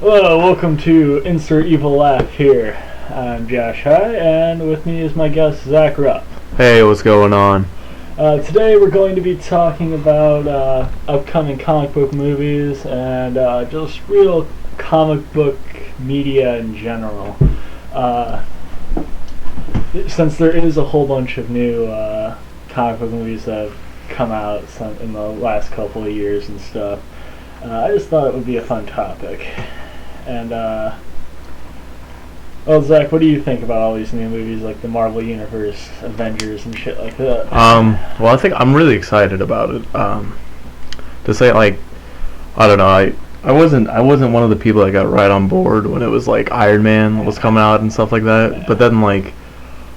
Hello, welcome to Insert Evil Laugh here. I'm Josh High, and with me is my guest, Zach Rupp. Hey, what's going on? Today we're going to be talking about upcoming comic book movies and just real comic book media in general. Since there is a whole bunch of new comic book movies that have come out in the last couple of years and stuff, I just thought it would be a fun topic. And, well, Zach, what do you think about all these new movies like the Marvel Universe, Avengers, and shit like that? Well, I think I'm really excited about it. To say, like, I don't know, I wasn't one of the people that got right on board when it was like Iron Man was coming out and stuff like that. Yeah. But then, like,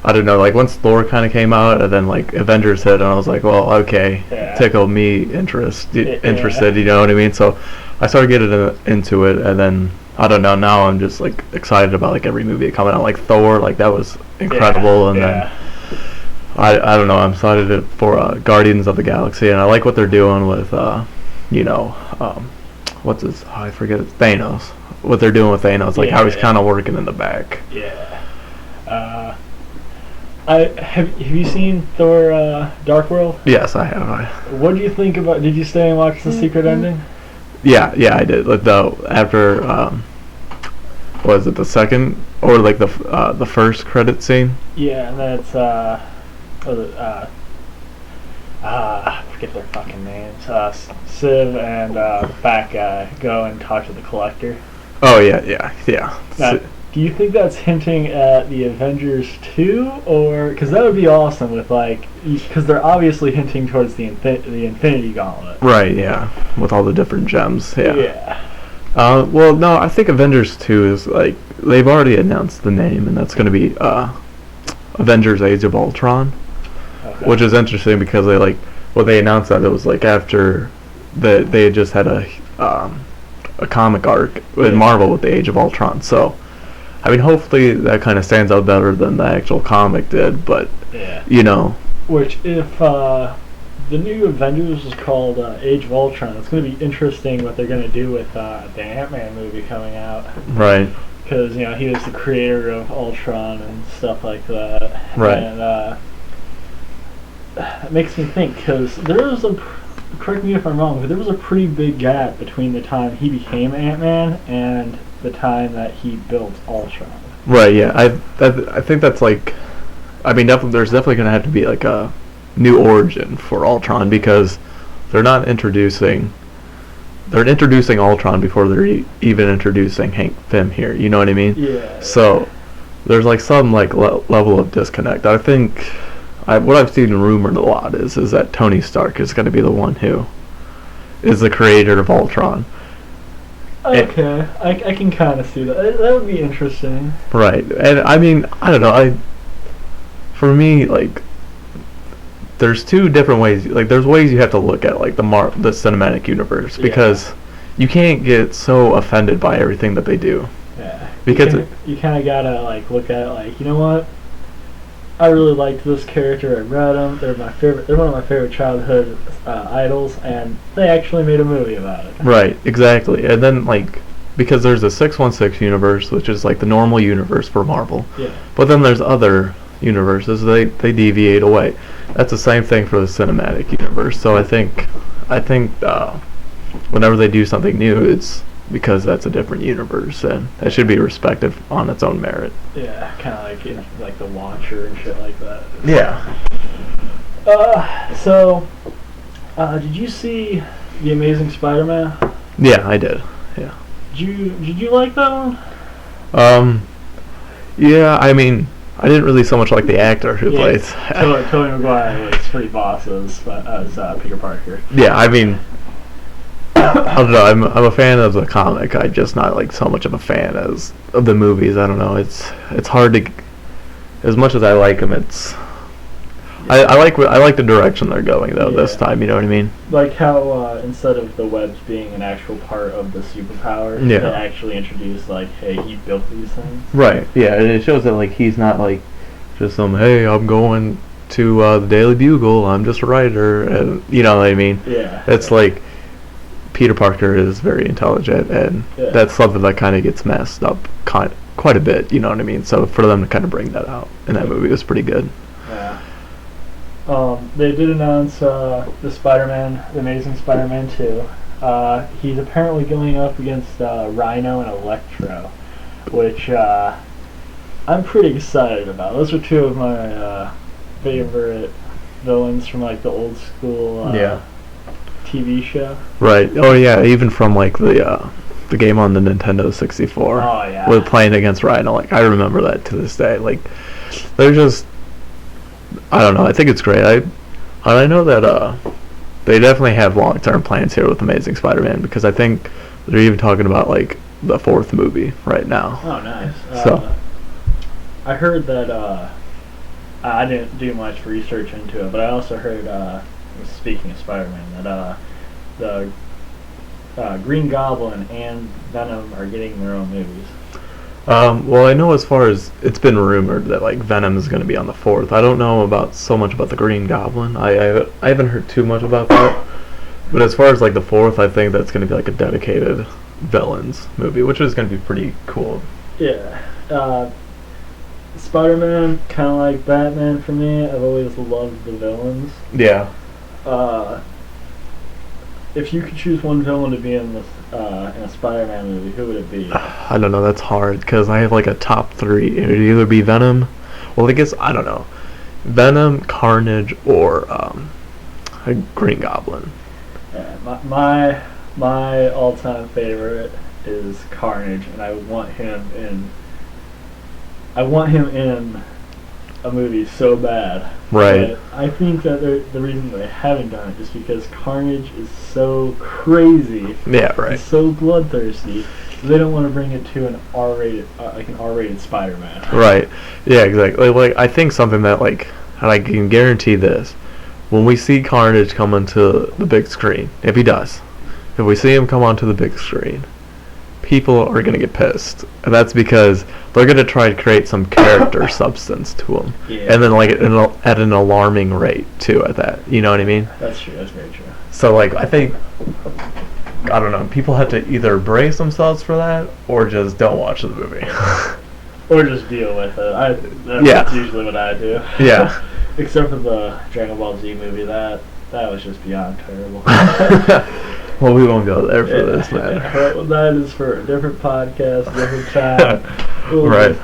I don't know, like once Thor kind of came out and then like Avengers hit, and I was like, well, okay, Yeah. tickled me interested, Yeah. you know what I mean? So I started getting into it, and then I don't know, now I'm just like excited about like every movie coming out, like Thor, like that was incredible, and then I don't know, I'm excited for Guardians of the Galaxy, and I like what they're doing with what's his, I forget it, Thanos. What they're doing with Thanos, like how he's kind of working in the back. Yeah. Have you seen Thor Dark World? Yes, I have. What do you think about? Did you stay and watch the secret ending? Yeah, I did. Like after was it the second or like the first credit scene? Yeah, and then it's I forget their fucking names. Civ and the fat guy go and talk to the Collector. Oh yeah. Now, do you think that's hinting at the Avengers 2, or because that would be awesome with like, because they're obviously hinting towards the Infinity Gauntlet. Right, yeah, with all the different gems. Yeah. Yeah. Well, no, I think Avengers 2 is like they've already announced the name, and that's going to be Avengers: Age of Ultron, Okay. which is interesting because they announced that it was like after they had just had a comic arc in Marvel with the Age of Ultron, so. I mean, hopefully that kind of stands out better than the actual comic did, but, Yeah. you know. Which, if the new Avengers is called Age of Ultron, it's going to be interesting what they're going to do with the Ant-Man movie coming out. Right. Because, he was the creator of Ultron and stuff like that. Right. And it makes me think, because there was correct me if I'm wrong, but there was a pretty big gap between the time he became Ant-Man and the time that he built Ultron. Right, yeah. I think that's like, I mean, there's definitely going to have to be like a new origin for Ultron, because they're introducing Ultron before they're even introducing Hank Pym here, you know what I mean? Yeah. So there's like some like level of disconnect. I think what I've seen rumored a lot is that Tony Stark is going to be the one who is the creator of Ultron. Okay, I can kind of see that. That would be interesting. Right, and I mean, I don't know. For me, like, there's two different ways. Like, there's ways you have to look at like the cinematic universe, because you can't get so offended by everything that they do. Yeah. Because you kind of gotta like look at it like, you know what? I really liked this character. I read them. They're my favorite. They're one of my favorite childhood idols, and they actually made a movie about it. Right, exactly. And then like, because there's a 616 universe, which is like the normal universe for Marvel. Yeah. But then there's other universes. They deviate away. That's the same thing for the cinematic universe. So I think whenever they do something new, it's because that's a different universe, and it should be respected on its own merit. Yeah, kind of like like the Watcher and shit like that. Yeah. So, did you see The Amazing Spider-Man? Yeah, I did. Yeah. Did you like that one? Yeah, I mean, I didn't really so much like the actor who plays. Tobey Maguire was pretty boss as Peter Parker. Yeah, I mean, I don't know. I'm a fan of the comic. I'm just not like so much of a fan of the movies. I don't know. It's hard to. As much as I like them, it's. I like the direction they're going though this time. You know what I mean? Like how instead of the webs being an actual part of the superpower, they actually introduce like, hey, he built these things. Right. Yeah, and it shows that like he's not like just some, hey, I'm going to the Daily Bugle. I'm just a writer, and you know what I mean? Yeah. It's like Peter Parker is very intelligent, and Yeah. that's something that kind of gets messed up quite a bit. You know what I mean? So for them to kind of bring that out in that movie was pretty good. Yeah. They did announce the Spider-Man, the Amazing Spider-Man 2. He's apparently going up against Rhino and Electro, which I'm pretty excited about. Those are two of my favorite villains from like the old school TV show. Right. Oh yeah. Even from like the game on the Nintendo 64. Oh yeah. With playing against Rhino, like I remember that to this day. Like they're just, I don't know. I think it's great. I know that they definitely have long-term plans here with Amazing Spider-Man, because I think they're even talking about like the 4th movie right now. Oh, nice. So I heard that I didn't do much research into it, but I also heard, speaking of Spider-Man, that the Green Goblin and Venom are getting their own movies. Well, I know as far as it's been rumored that like Venom is going to be on the 4th. I don't know about so much about the Green Goblin. I haven't heard too much about that. But as far as like the 4th, I think that's going to be like a dedicated villains movie, which is going to be pretty cool. Yeah. Spider-Man, kind of like Batman for me. I've always loved the villains. Yeah. If you could choose one villain to be in a Spider-Man movie, who would it be? I don't know. That's hard because I have like a top 3. It would either be Venom. Well, I guess I don't know. Venom, Carnage, or a Green Goblin. Yeah, my all-time favorite is Carnage, and I want him in a movie so bad. Right. But I think that the reason they haven't done it is because Carnage is so crazy. Yeah. Right. He's so bloodthirsty. They don't want to bring it to an R-rated Spider-Man. Right. Yeah. Exactly. Like I think something that like, and I can guarantee this, when we see Carnage come onto the big screen, if we see him come onto the big screen, people are going to get pissed. And that's because they're going to try to create some character substance to him. Yeah. And then like at an alarming rate too at that. You know what I mean? That's true. That's very true. So like I think, I don't know, people have to either brace themselves for that or just don't watch the movie. Or just deal with it. That's usually what I do. Yeah. Except for the Dragon Ball Z movie, that was just beyond terrible. Well, we won't go there for this, man. Well, that is for a different podcast, different time. Right.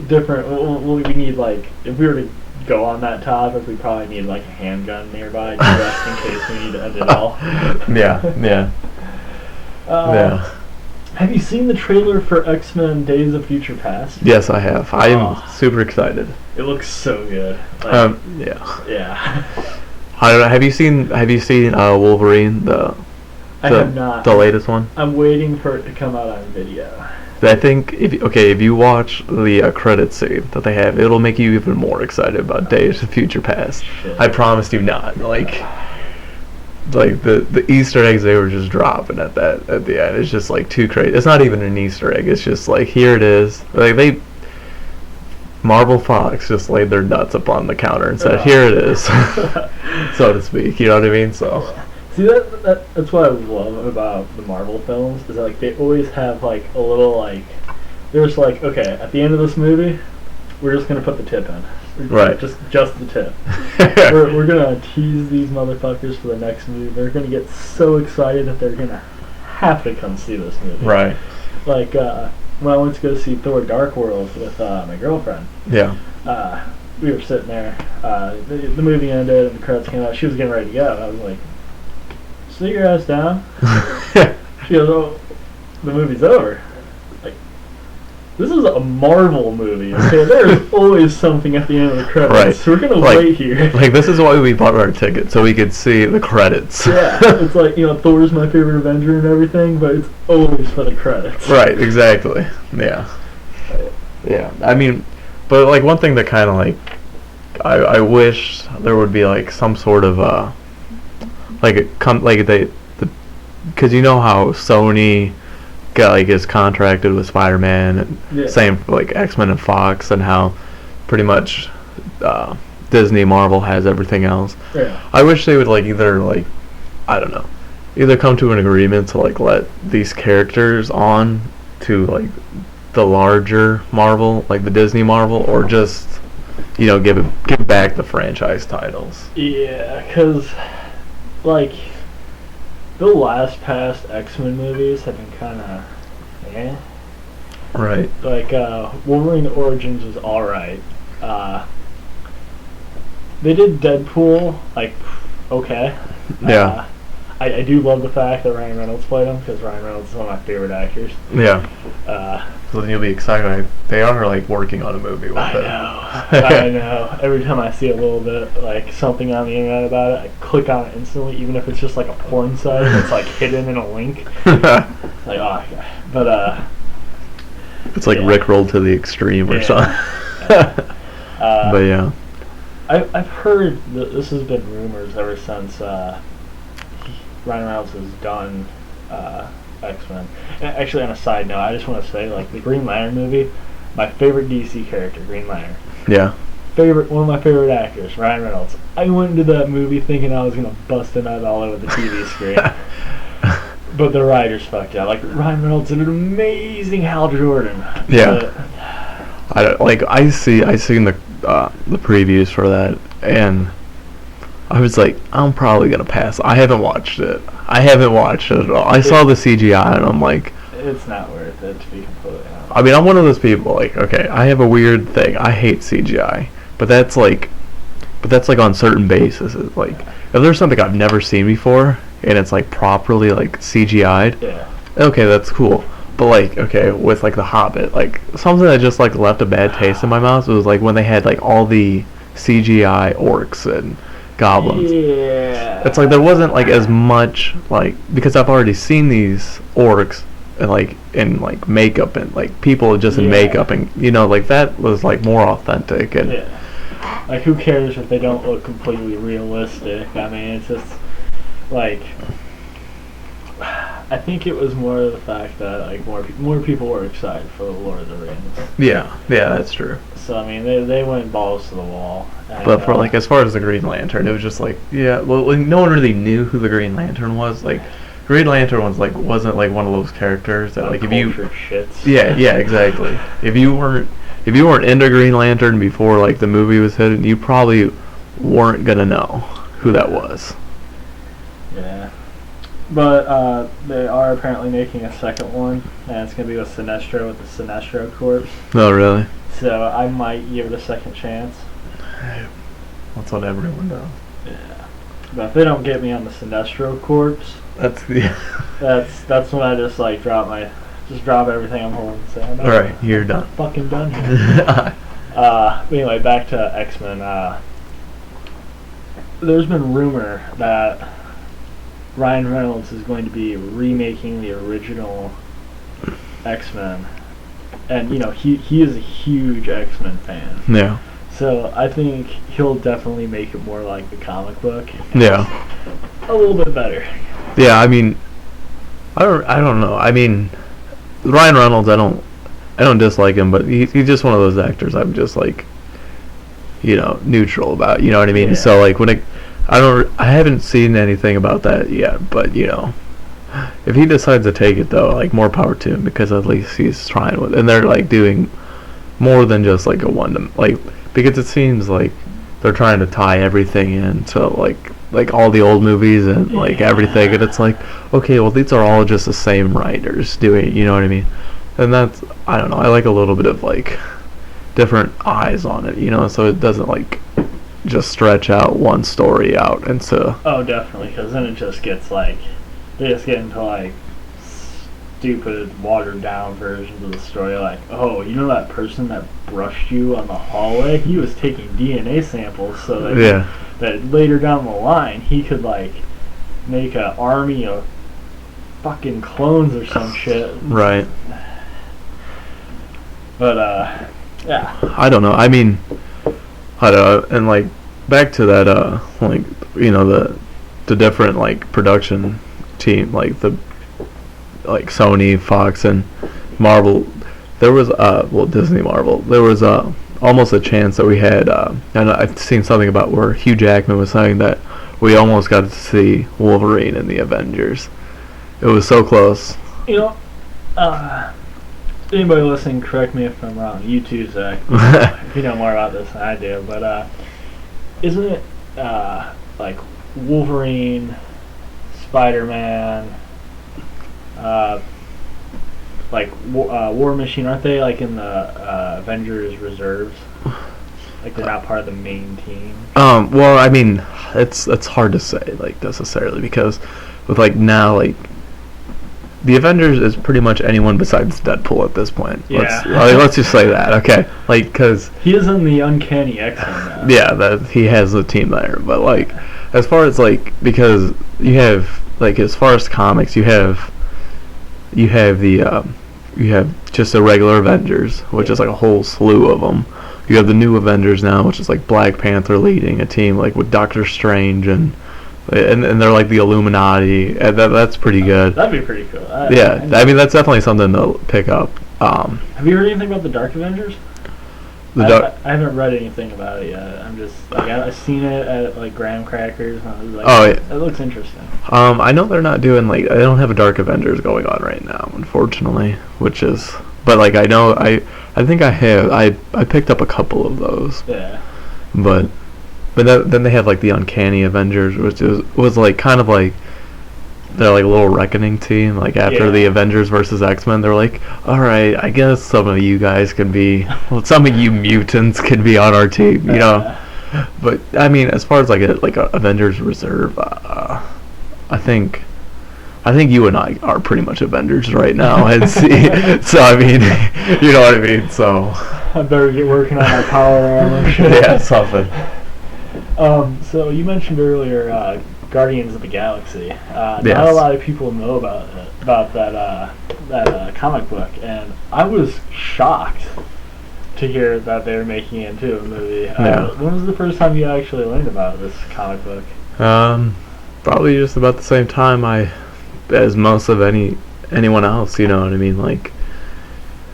Different. We need like, if we were to go on that topic, we probably need like a handgun nearby just in case we need to end it all. Yeah. Yeah. Have you seen the trailer for X-Men: Days of Future Past? Yes, I have. I am super excited. It looks so good. Like, Yeah. Yeah. I don't know. Have you seen Wolverine? I have not. The latest one. I'm waiting for it to come out on video. I think if you watch the credit scene that they have, it'll make you even more excited about Days of Future Past. Shit. I promised you not. Like the Easter eggs they were just dropping at the end. It's just like too crazy. It's not even an Easter egg. It's just like, here it is. Like Marvel Fox just laid their nuts upon the counter and said, here it is, so to speak. You know what I mean? So. See, that's what I love about the Marvel films, is that, like, they always have like a little like, there's like, okay, at the end of this movie, we're just gonna put the tip in. Right. Just the tip. we're gonna tease these motherfuckers for the next movie. They're gonna get so excited that they're gonna have to come see this movie. Right. Like when I went to go see Thor: Dark World with my girlfriend. Yeah. We were sitting there. The movie ended and the credits came out. She was getting ready to go. I was like, "Sit your ass down." She goes, "Oh, the movie's over." Like, this is a Marvel movie. Okay, there's always something at the end of the credits. Right. So we're gonna wait here. Like, this is why we bought our ticket, so we could see the credits. Yeah, it's like, Thor's my favorite Avenger and everything, but it's always for the credits. Right. Exactly. Yeah. Yeah. I mean, but like one thing that kind of like, I wish there would be like some sort of because you know how Sony is contracted with Spider-Man, and same for like X-Men and Fox, and how pretty much Disney, Marvel has everything else. Yeah. I wish they would either I don't know, either come to an agreement to like let these characters on to like the larger Marvel, like the Disney Marvel, or just give back the franchise titles. Yeah, because like the last past X-Men movies have been kind of Right. Like Wolverine Origins was alright. They did Deadpool like okay. Yeah. I do love the fact that Ryan Reynolds played him because Ryan Reynolds is one of my favorite actors. Yeah. So then you'll be excited. Like, they are like working on a movie with it. I know. Every time I see a little bit like something on the internet about it, I click on it instantly, even if it's just like a porn site that's like hidden in a link. Like oh, okay. But it's like Rickrolled to the extreme or something. But yeah. I've heard that this has been rumors ever since Ryan Reynolds has done X-Men. And actually, on a side note, I just want to say, like, the Green Lantern movie, my favorite DC character, Green Lantern. Yeah. One of my favorite actors, Ryan Reynolds. I went into that movie thinking I was going to bust a nut all over the TV screen. But the writers fucked out. Like, Ryan Reynolds did an amazing Hal Jordan. Yeah. I seen the previews for that, and I was like, I'm probably gonna pass. I haven't watched it at all. I saw the CGI, and I'm like, it's not worth it, to be completely honest. I mean, I'm one of those people. Like, okay, I have a weird thing. I hate CGI, but that's like on certain bases. It's like if there's something I've never seen before, and it's like properly like CGI'd. Yeah. Okay, that's cool. But like, okay, with like The Hobbit, like something that just like left a bad taste in my mouth was like when they had like all the CGI orcs and goblins. Yeah. It's like there wasn't like as much like because I've already seen these orcs and like in like makeup and like people just in makeup and like that was like more authentic and like who cares if they don't look completely realistic? I mean, it's just like. I think it was more of the fact that like more people were excited for the Lord of the Rings. Yeah, that's true. So I mean, they went balls to the wall. And, but for like as far as the Green Lantern, it was just like no one really knew who the Green Lantern was. Like Green Lantern wasn't like one of those characters that like if you shits. Yeah, exactly. If you weren't into Green Lantern before like the movie was hidden, you probably weren't gonna know who that was. Yeah. But they are apparently making a second one, and it's going to be with Sinestro, with the Sinestro Corps. Oh, really? So I might give it a second chance. That's what everyone does. Yeah. But if they don't get me on the Sinestro Corps, that's when I just like drop everything I'm holding and say, all right, you're done. I'm fucking done here. But anyway, back to X-Men. There's been rumor that Ryan Reynolds is going to be remaking the original X-Men, and he is a huge X-Men fan. Yeah. So I think he'll definitely make it more like the comic book. Yeah. A little bit better. Yeah, I mean, I don't know. I mean, Ryan Reynolds, I don't dislike him, but he's just one of those actors I'm just like, neutral about. You know what I mean? Yeah. So like I haven't seen anything about that yet, but if he decides to take it though, like more power to him because at least he's trying with, and they're like doing more than just like a one to because it seems like they're trying to tie everything into like all the old movies and like everything, and it's like okay, well these are all just the same writers doing, you know what I mean? And that's I don't know, I like a little bit of like different eyes on it, so it doesn't like just stretch out one story out into. Oh, definitely, because then it just gets like they just get into like stupid, watered down versions of the story. Like, oh, that person that brushed you on the hallway? He was taking DNA samples, so that later down the line he could like make an army of fucking clones or some shit. Right. But yeah. I don't know. I mean. I don't know, and like back to that the different like production team, like the like Sony, Fox, and Marvel. There was Disney Marvel. There was almost a chance that we had and I've seen something about where Hugh Jackman was saying that we almost got to see Wolverine in the Avengers. It was so close. You know, anybody listening, correct me if I'm wrong. You too, Zach. If you know more about this than I do, but isn't it like Wolverine, Spider-Man, like War Machine? Aren't they like in the Avengers reserves? Like they're not part of the main team. Well, I mean, it's hard to say like necessarily because with like now like the Avengers is pretty much anyone besides Deadpool at this point. Yeah. Let's just say that, okay? Like, because he is in the Uncanny X-Men now. yeah, that he has a team there. But like, as far as like, because you have like as far as comics, you have the you have just the regular Avengers, which is like a whole slew of them. You have the new Avengers now, which is like Black Panther leading a team like with Doctor Strange and they're like the Illuminati. And that's pretty good. That'd be pretty cool. Yeah, I mean that's definitely something to pick up. Have you heard anything about the Dark Avengers? I haven't read anything about it yet. I'm just like I've seen it at like graham crackers. And I was like, oh, yeah. It looks interesting. I know they're not doing like they don't have a Dark Avengers going on right now, unfortunately. Which is, but like I know I think I picked up a couple of those. Yeah. But then they have like the Uncanny Avengers, which was like kind of like they're like a little reckoning team. Like after the Avengers versus X-Men, they're like, all right, I guess some of you guys can be, well, some of you mutants can be on our team, you know. But I mean, as far as like a Avengers reserve, I think you and I are pretty much Avengers right now. And so I mean, you know what I mean. So I better get working on my power armor. Yeah, something. So you mentioned earlier Guardians of the Galaxy. Yes. Not a lot of people know about that comic book, and I was shocked to hear that they were making it into a movie. Yeah. When was the first time you actually learned about this comic book? Probably just about the same time as most of anyone else. You know what I mean? Like,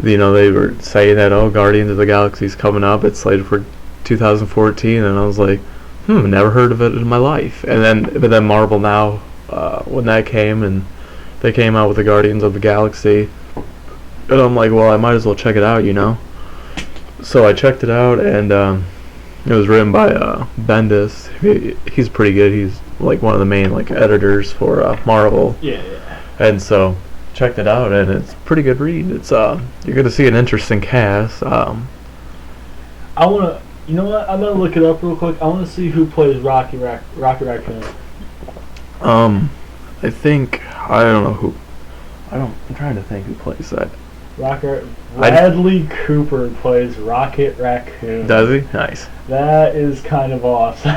you know, they were saying that Guardians of the Galaxy's coming up. It's slated for 2014, and I was like, never heard of it in my life. But then Marvel now, when that came and they came out with the Guardians of the Galaxy, and I'm like, well, I might as well check it out, you know. So I checked it out, and it was written by Bendis. He's pretty good. He's like one of the main like editors for Marvel. Yeah. And so checked it out, and it's a pretty good read. It's you're going to see an interesting cast. I want to. You know what? I'm gonna look it up real quick. I want to see who plays Rocky Raccoon. I think I don't know who. I'm trying to think who plays that. Bradley Cooper plays Rocket Raccoon. Does he? Nice. That is kind of awesome.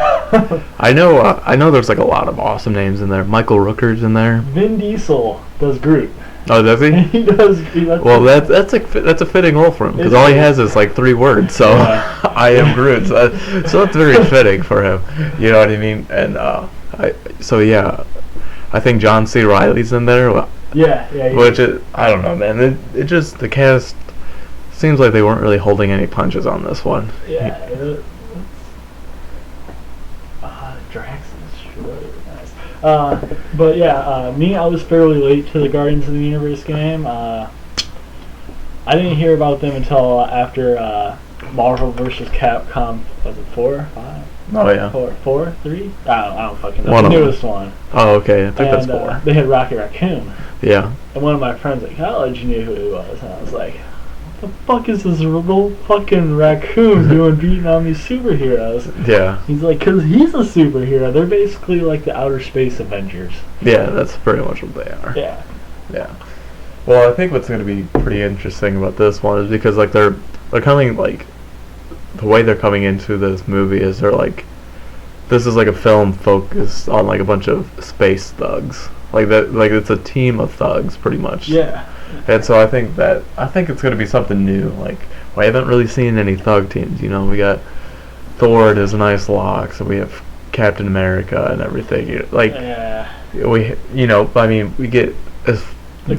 I know. There's like a lot of awesome names in there. Michael Rooker's in there. Vin Diesel does Groot. Oh, does he? He does. Well, that's a fitting role for him because all he has is like 3 words. So I am Groot. So that's very fitting for him. You know what I mean? And I think John C. Reilly's in there. Yeah. Which I don't know, man. It just the cast seems like they weren't really holding any punches on this one. Yeah. Drax is really nice. But yeah, I was fairly late to the Guardians of the Universe game. I didn't hear about them until after Marvel vs. Capcom. Was it 4, 5? Oh yeah. 4, 3? I don't fucking know. One The of them. newest one. Oh okay, I think that's 4. They had Rocket Raccoon. Yeah. And one of my friends at college knew who he was, and I was like, what the fuck is this little fucking raccoon doing beating on these superheroes? Yeah. He's like, because he's a superhero. They're basically like the outer space Avengers. Yeah, that's pretty much what they are. Yeah. Yeah. Well, I think what's going to be pretty interesting about this one is because like they're coming like the way they're coming into this movie is they're like this is like a film focused on like a bunch of space thugs. Like that, like it's a team of thugs pretty much. Yeah. And so I think it's going to be something new. Like we haven't really seen any thug teams. You know, we got Thor and his nice locks, and we have Captain America and everything. Like we, you know, I mean, we get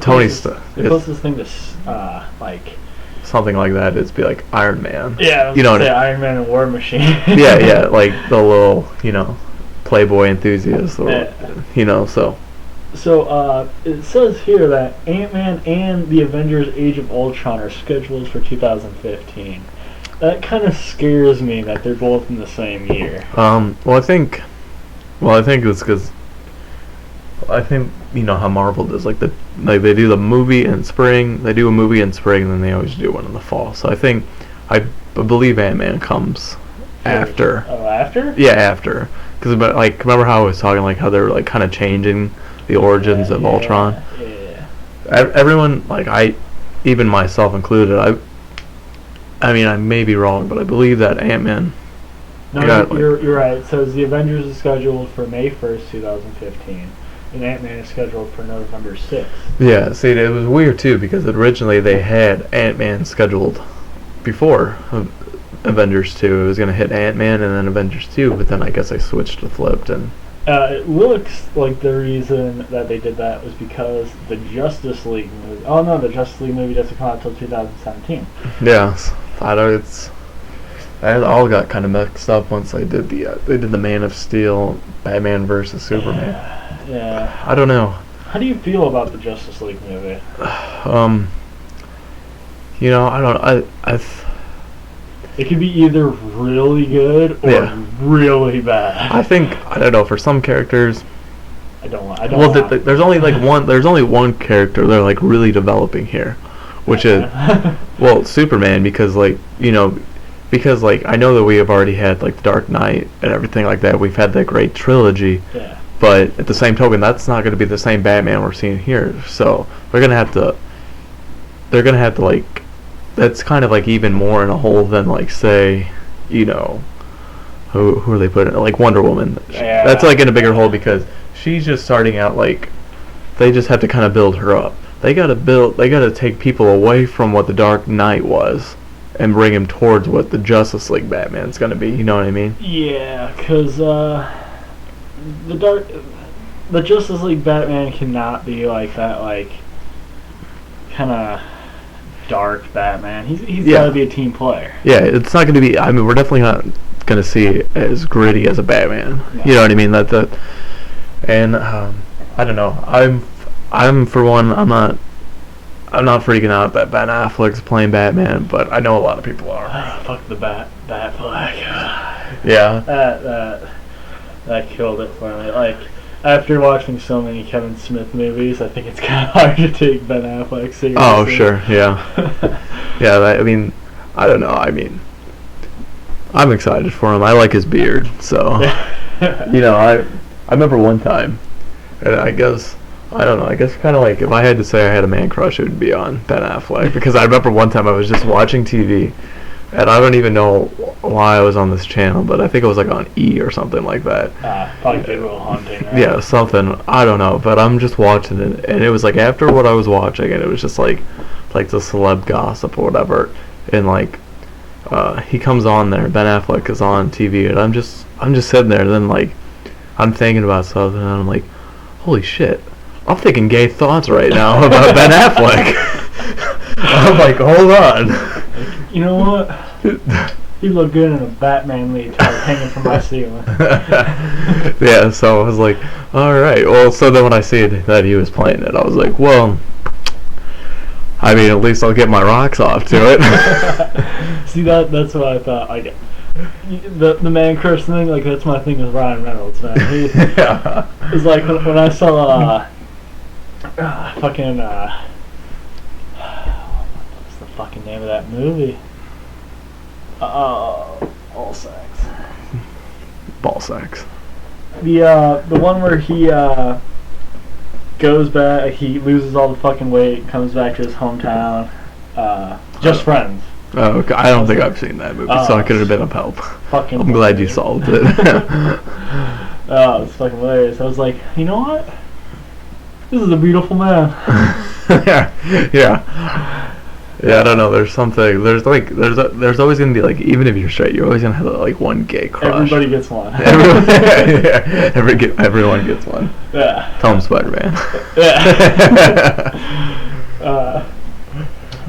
Tony Stark. The closest thing to like something like that is be like Iron Man. Yeah, you know, Iron Man and War Machine. yeah, like the little, you know, Playboy enthusiast, or so. So it says here that Ant-Man and the Avengers: Age of Ultron are scheduled for 2015. That kind of scares me that they're both in the same year. I think it's because I think how Marvel does, they do the movie in spring, they do a movie in spring, and then they always do one in the fall. So I believe Ant-Man comes after. Oh, after? Yeah, after. Because remember how I was talking how they're kind of changing the origins of Ultron. Yeah. Everyone, even myself included, I mean, I may be wrong, but I believe that Ant-Man. No, you're right. It says the Avengers is scheduled for May 1st, 2015, and Ant-Man is scheduled for November 6th. Yeah, see, it was weird too, because originally they had Ant-Man scheduled before Avengers 2. It was going to hit Ant-Man and then Avengers 2, but then I guess they switched to flipped. And it looks like the reason that they did that was because the Justice League movie. Oh no, the Justice League movie doesn't come out until 2017. Yeah, I know it all got kind of mixed up once they did the Man of Steel, Batman versus Superman. Yeah. I don't know. How do you feel about the Justice League movie? I don't. It could be either really good or really bad. I don't know, for some characters. I don't. There's only one character they're really developing here, which is Superman, because because I know that we have already had the Dark Knight and everything like that. We've had that great trilogy. Yeah. But at the same token, that's not going to be the same Batman we're seeing here. So they're going to have to that's kind of even more in a hole than say, who are they putting Wonder Woman. Yeah. That's in a bigger hole because she's just starting out. They just have to kind of build her up. They got to take people away from what the Dark Knight was and bring him towards what the Justice League Batman's going to be. You know what I mean? Yeah, because the Justice League Batman cannot be like that, kind of dark Batman. He's got to be a team player. Yeah, it's not going to be. I mean, we're definitely not going to see it as gritty as a Batman. No. You know what I mean? And I don't know. I'm for one. I'm not freaking out that Ben Affleck's playing Batman, but I know a lot of people are. Fuck the Batfleck. Yeah. That killed it for me. After watching so many Kevin Smith movies, I think it's kind of hard to take Ben Affleck seriously. Oh, sure, yeah. Yeah, I don't know. I mean, I'm excited for him. I like his beard, so. I remember one time, and I guess kind of if I had to say I had a man crush, it would be on Ben Affleck, because I remember one time I was just watching TV, and I don't even know why I was on this channel, but I think it was on E or something like that. Probably Good Will Hunting, right? Yeah, something. I don't know, but I'm just watching it, and it was after what I was watching, and it was just like the celeb gossip or whatever, and he comes on there, Ben Affleck is on TV, and I'm just sitting there, and then I'm thinking about something, and I'm like, holy shit, I'm thinking gay thoughts right now about Ben Affleck. I'm like, hold on. You know what? He looked good in a Batman lead hanging from my ceiling. Yeah, so I was like, alright. Well, so then when I see that he was playing it, I was like, well, I mean, at least I'll get my rocks off to it. See, that's what I thought. The man crush thing, that's my thing with Ryan Reynolds, man. Yeah. It's when I saw what's the fucking name of that movie? All sex. Ball sacks. The one where he goes back, he loses all the fucking weight, comes back to his hometown. Just Friends. Oh, okay. I don't think I've seen that movie, so I could have been of help. I'm glad you solved it. Oh, it's fucking hilarious. I was like, you know what? This is a beautiful man. Yeah. Yeah, I don't know. There's something. There's always gonna be even if you're straight, you're always gonna have one gay crush. Everybody gets one. Everyone gets one. Yeah. Tell him Spider-Man. Yeah.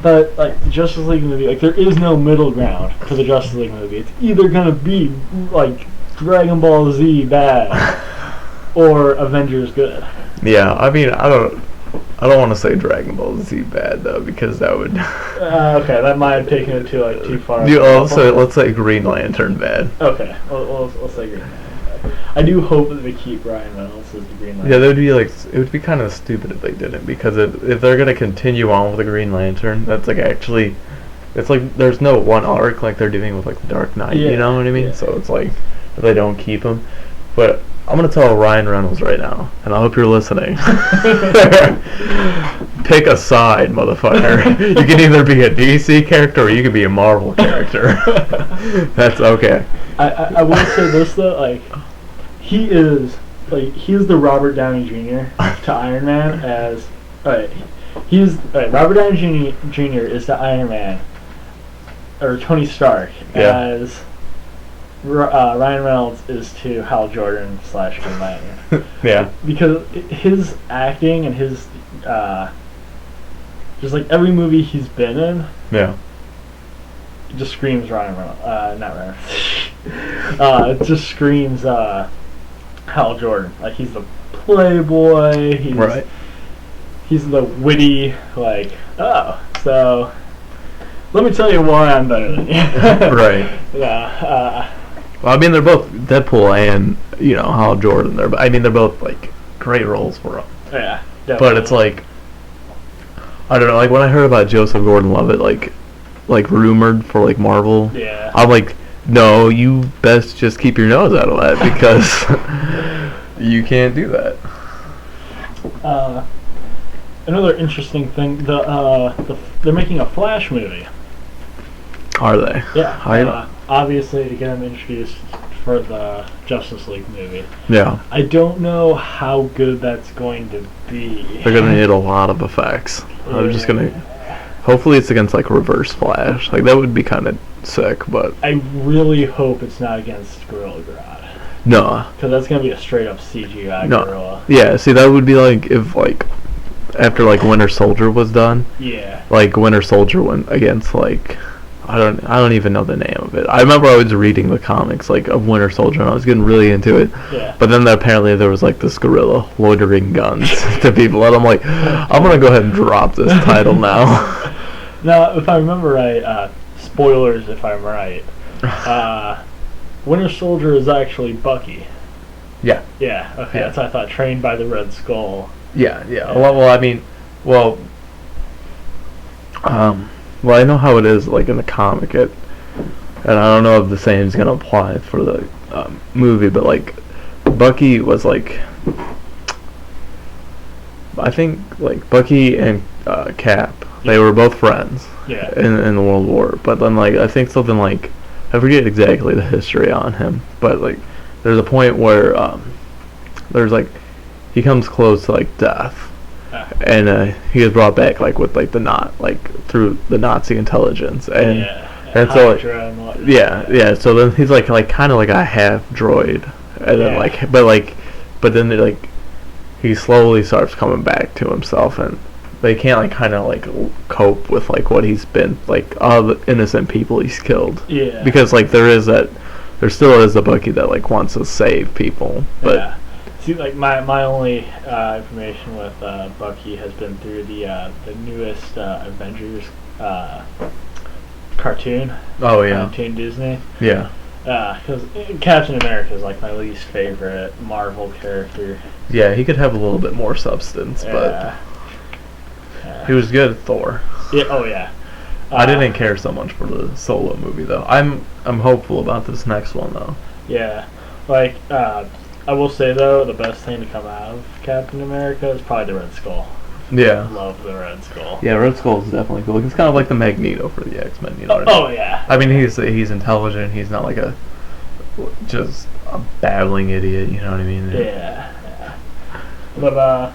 But the Justice League movie, there is no middle ground for the Justice League movie. It's either gonna be Dragon Ball Z bad or Avengers good? Yeah, I mean, I don't want to say Dragon Ball Z bad though, because that would. Okay, that might have taken it too far. You also let's say Green Lantern bad. Okay, we'll say Green Lantern. I do hope that they keep Ryan Reynolds as the Green Lantern. Yeah, that would be like, it would be kind of stupid if they didn't, because if they're gonna continue on with the Green Lantern, that's like actually, it's like there's no one arc like they're doing with like the Dark Knight. Yeah, You know what I mean? yeah. So it's like if they don't keep him, but I'm gonna tell Ryan Reynolds right now, and I hope you're listening. Pick a side, motherfucker. You can either be a DC character or you can be a Marvel character. That's okay. I will say this though, like he is the Robert Downey Jr. to Iron Man as Robert Downey Jr. is to Iron Man or Tony Stark as Ryan Reynolds is to Hal Jordan / Green Lantern. Yeah. Because his acting and his just like every movie he's been in, Yeah. it just screams Ryan Reynolds. Not Ryan. It just screams Hal Jordan. Like he's the playboy. He's the witty. Like so. Let me tell you why I'm better than you. Right. Yeah. Well, I mean, they're both Deadpool and Hal Jordan. They're both like great roles for him. Yeah. Definitely. But it's like, I don't know. Like when I heard about Joseph Gordon-Levitt, like rumored for like Marvel. Yeah. I'm like, no, you best just keep your nose out of that because you can't do that. Another interesting thing, they're making a Flash movie. Are they? Yeah. Obviously to get him introduced for the Justice League movie. Yeah. I don't know how good that's going to be. They're gonna need a lot of effects. I'm just gonna. Hopefully, it's against like Reverse Flash. Like that would be kind of sick, but I really hope it's not against Gorilla Grodd. no. Because that's gonna be a straight up CGI No. gorilla. Yeah. See, that would be like if like after like Winter Soldier was done. Yeah. Like Winter Soldier went against like I don't even know the name of it. I remember I was reading the comics like of Winter Soldier and I was getting really into it. Yeah. But then apparently there was like this gorilla loitering guns to people and I'm like, I'm gonna go ahead and drop this title now. Now, if I remember right, spoilers if I'm right, Winter Soldier is actually Bucky. Yeah. Yeah. Okay. Yeah. That's what I thought. Trained by the Red Skull. Yeah. Well, I mean, well, I know how it is like in the comic, and I don't know if the same is gonna apply for the movie, but like Bucky was like, I think like Bucky and Cap, they were both friends. Yeah. In the World War, but then like I think something like I forget exactly the history on him, but like there's a point where there's like he comes close to like death, and he is brought back like with like through the Nazi intelligence, and and so like, yeah. So then he's like kind of like a half droid, and then but then like he slowly starts coming back to himself, and they can't like kind of like cope with like what he's been like all the innocent people he's killed. Yeah. Because like there still is a Bucky that like wants to save people, but. Yeah. See, like my only information with Bucky has been through the newest Avengers cartoon. Oh yeah. Cartoon Disney. Yeah. Because Captain America is like my least favorite Marvel character. Yeah, he could have a little bit more substance, but he was good at Thor. Yeah. Oh yeah. I didn't care so much for the Solo movie though. I'm hopeful about this next one though. Yeah. Like I will say though, the best thing to come out of Captain America is probably the Red Skull. Yeah. Love the Red Skull. Yeah, Red Skull is definitely cool. He's kind of like the Magneto for the X-Men, you know. Oh yeah. I mean, he's intelligent. He's not like just a babbling idiot. You know what I mean? Yeah. But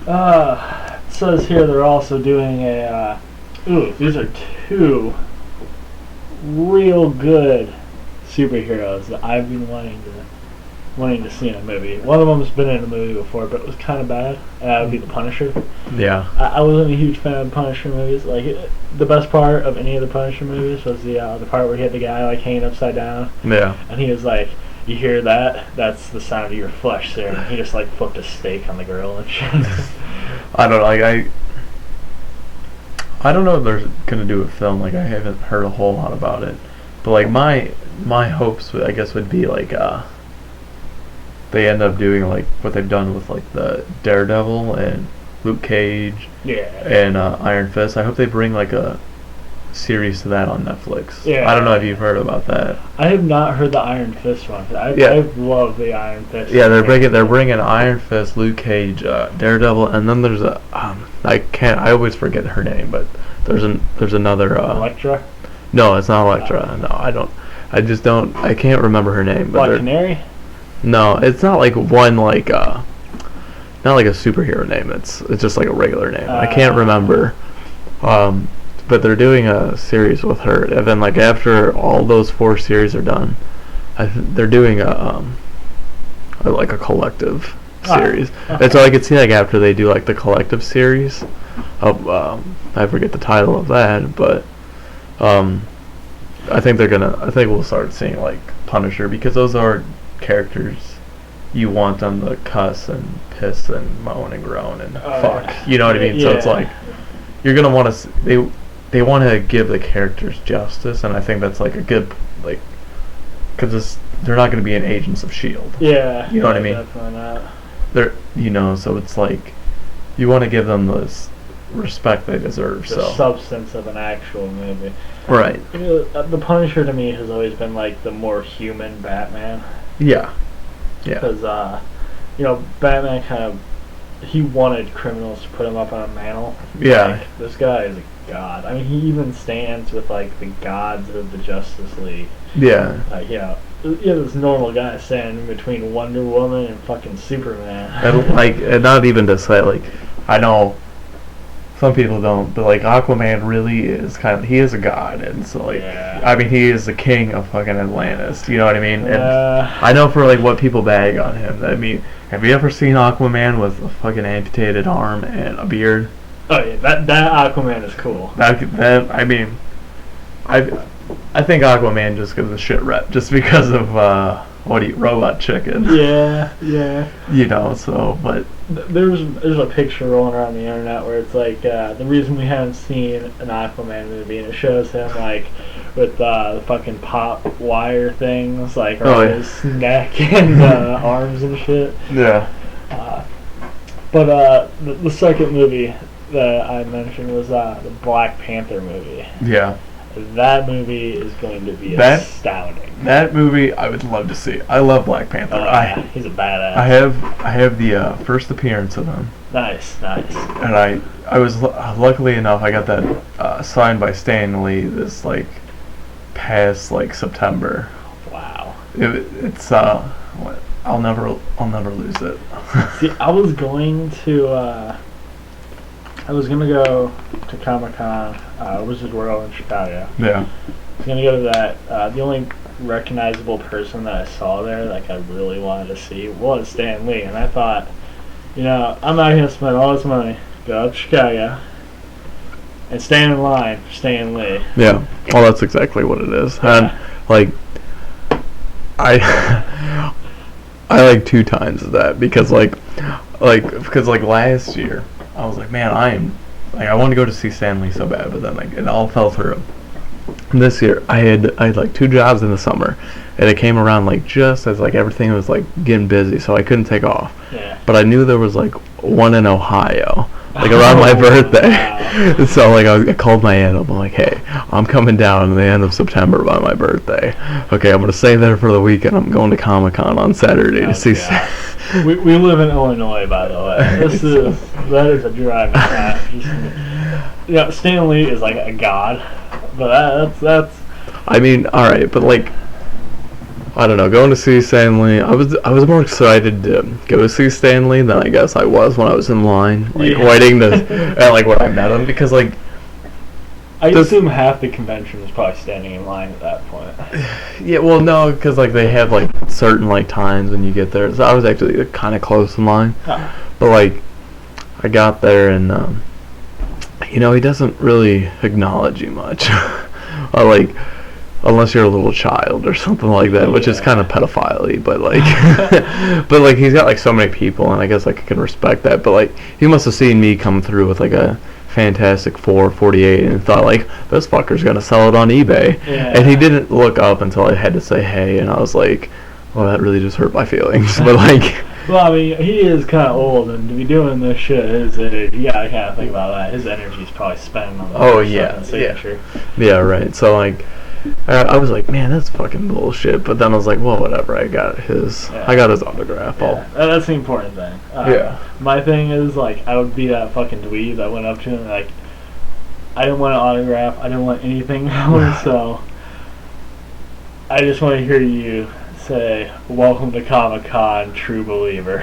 it says here they're also doing a. These are two real good superheroes that I've been wanting to wanting to see in a movie. One of them's been in a movie before, but it was kind of bad. And that would be The Punisher. Yeah. I wasn't a huge fan of Punisher movies. Like the best part of any of the Punisher movies was the part where he had the guy like hanging upside down. Yeah. And he was like, "You hear that? That's the sound of your flesh, sir." And he just like flipped a steak on the grill and shit. I don't know. Like I don't know if they're gonna do a film. Like I haven't heard a whole lot about it. But like my hopes, I guess, would be like they end up doing like what they've done with like the Daredevil and Luke Cage and Iron Fist. I hope they bring like a series to that on Netflix. Yeah. I don't know if you've heard about that. I have not heard the Iron Fist one. I love the Iron Fist. Yeah, they're bringing Iron Fist, Luke Cage, Daredevil, and then there's a I always forget her name, but there's another Elektra? No, it's not Elektra. No, I can't remember her name. But Black Canary? No, it's not like one like not like a superhero name. It's just like a regular name. I can't remember. But they're doing a series with her, and then like after all those 4 series are done, they're doing a collective series. Okay. And so I could see like after they do like the collective series of I forget the title of that, but I think we'll start seeing like Punisher, because those are characters you want them to cuss and piss and moan and groan and fuck. You know what I mean? Yeah. So it's like you're gonna want to they want to give the characters justice, and I think that's like a good like because they're not going to be in Agents of S.H.I.E.L.D. Yeah. You know what I mean? Definitely not. They're so it's like you want to give them this respect they deserve. The substance of an actual movie. Right. The Punisher to me has always been like the more human Batman. Yeah. Yeah. Because Batman kind of he wanted criminals to put him up on a mantle. Yeah. Like, this guy is a god. I mean, he even stands with like the gods of the Justice League. Yeah. This normal guy standing between Wonder Woman and fucking Superman. And not even to say like, I know some people don't, but like Aquaman really is he is a god, and so like, I mean, he is the king of fucking Atlantis. You know what I mean? And I know for like what people bag on him. I mean, have you ever seen Aquaman with a fucking amputated arm and a beard? Oh yeah, that Aquaman is cool. I mean, I think Aquaman just gives a shit rep just because of Robot Chicken. Yeah. But there's a picture rolling around the internet where it's like the reason we haven't seen an Aquaman movie, and it shows him like with the fucking pop wire things like around his neck and arms and shit. Yeah. But the second movie that I mentioned was the Black Panther movie. Yeah. That movie is going to be astounding. That movie I would love to see. I love Black Panther. He's a badass. I have the first appearance of him. Nice. And I was luckily enough I got that signed by Stan Lee this like past like September. Wow. It's I'll never lose it. See, I was going to go to Comic-Con, Wizard World in Chicago. Yeah. I was going to go to that. The only recognizable person that I saw there, like I really wanted to see, was Stan Lee. And I thought, I'm not going to spend all this money, go out to Chicago, and stand in line for Stan Lee. Yeah. Well, that's exactly what it is. Yeah. And, like, I like 2 times that because last year I was like, man, I want to go to see Stan Lee so bad, but then like it all fell through. And this year I had like 2 jobs in the summer, and it came around like just as like everything was like getting busy, so I couldn't take off. Yeah. But I knew there was like one in Ohio, like around my birthday. Wow. So like I called my aunt up. I'm like, hey, I'm coming down in the end of September by my birthday. Okay, I'm gonna stay there for the weekend. I'm going to Comic-Con on Saturday to see. We live in Illinois, by the way. That is a drive. Stan Lee is like a god, but that's. I mean, all right, but like, I don't know. Going to see Stan Lee, I was more excited to go see Stan Lee than I guess I was when I was in line, like waiting to, and like when I met him, because like, I Does- assume half the convention was probably standing in line at that point. Yeah, well, no, because like they have like certain like times when you get there. So I was actually kind of close in line, Oh. but like I got there and he doesn't really acknowledge you much, like unless you're a little child or something like that, which is Yeah. kind of pedophile-y. But like, but like he's got like so many people, and I guess like I can respect that. But like he must have seen me come through with like a Fantastic Four 48 and thought like this fucker's gonna sell it on eBay. Yeah. And he didn't look up until I had to say hey, and I was like, well, that really just hurt my feelings. But like, Well, I mean, he is kind of old, and to be doing this shit at his age, you gotta kind of think about that. His energy's probably spent on the Oh, first yeah, fucking signature. yeah, right. So like, I was like, man, that's fucking bullshit. But then I was like, well, whatever. I got his autograph. Yeah, that's the important thing. Yeah. My thing is, like, I would be that fucking dweeb that went up to him, like, I didn't want an autograph, I didn't want anything else, so I just want to hear you say, welcome to Comic-Con, true believer.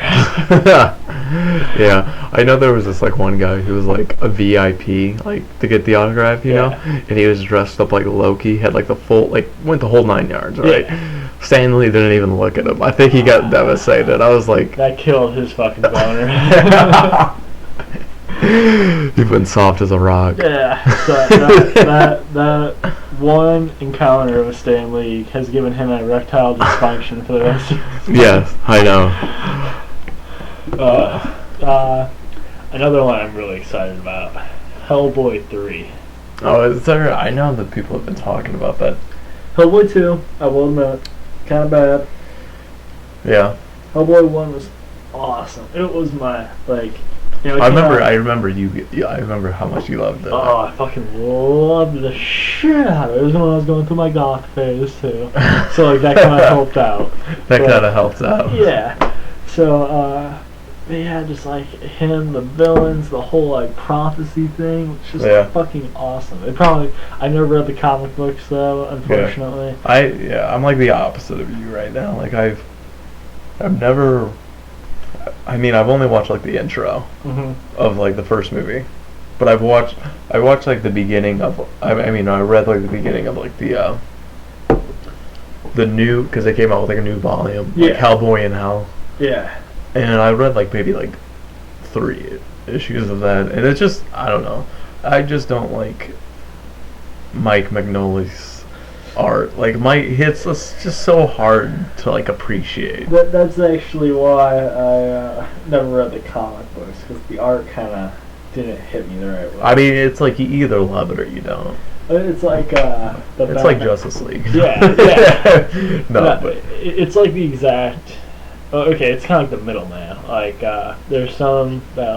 Yeah, I know there was this like one guy who was like a VIP, like to get the autograph, you know, and he was dressed up like Loki, had like the full, like went the whole 9 yards, right? Yeah. Stan Lee didn't even look at him. I think he got devastated. I was like, That killed his fucking boner. you've been soft as a rock. Yeah, so that one encounter with Stan Lee has given him erectile dysfunction for the rest of his life. Yes, I know. Another one I'm really excited about, Hellboy 3. Oh, is there? I know that people have been talking about that. Hellboy 2, I will admit, kind of bad. Yeah, Hellboy 1 was awesome. It was my, like, you know, it I came remember. out- I remember you. Yeah, I remember how much you loved it. Oh, I fucking loved the shit out of it. It was when I was going through my goth phase, too. So, like, that kind of helped out. That But- kind of helps out. Yeah. So, yeah, just like him, the villains, the whole like prophecy thing, which is Yeah. fucking awesome. I never read the comic books though, unfortunately. I'm like the opposite of you right now. Like I've never. I mean, I've only watched like the intro of like the first movie, but I watched like the beginning of. I read like the beginning of like the new, because they came out with like a new volume, like Yeah. Hellboy in Hell, Yeah. and I read like maybe like 3 issues of that, and it's just, I don't know, I just don't like Mike Magnoli's art. Like it's just so hard to like appreciate. That's actually why I never read the comic books, because the art kind of didn't hit me the right way. I mean, it's like you either love it or you don't. It's like It's like Justice League. Yeah, yeah. No, but it's like the exact. Okay, it's kind of like the middleman. Like there's some that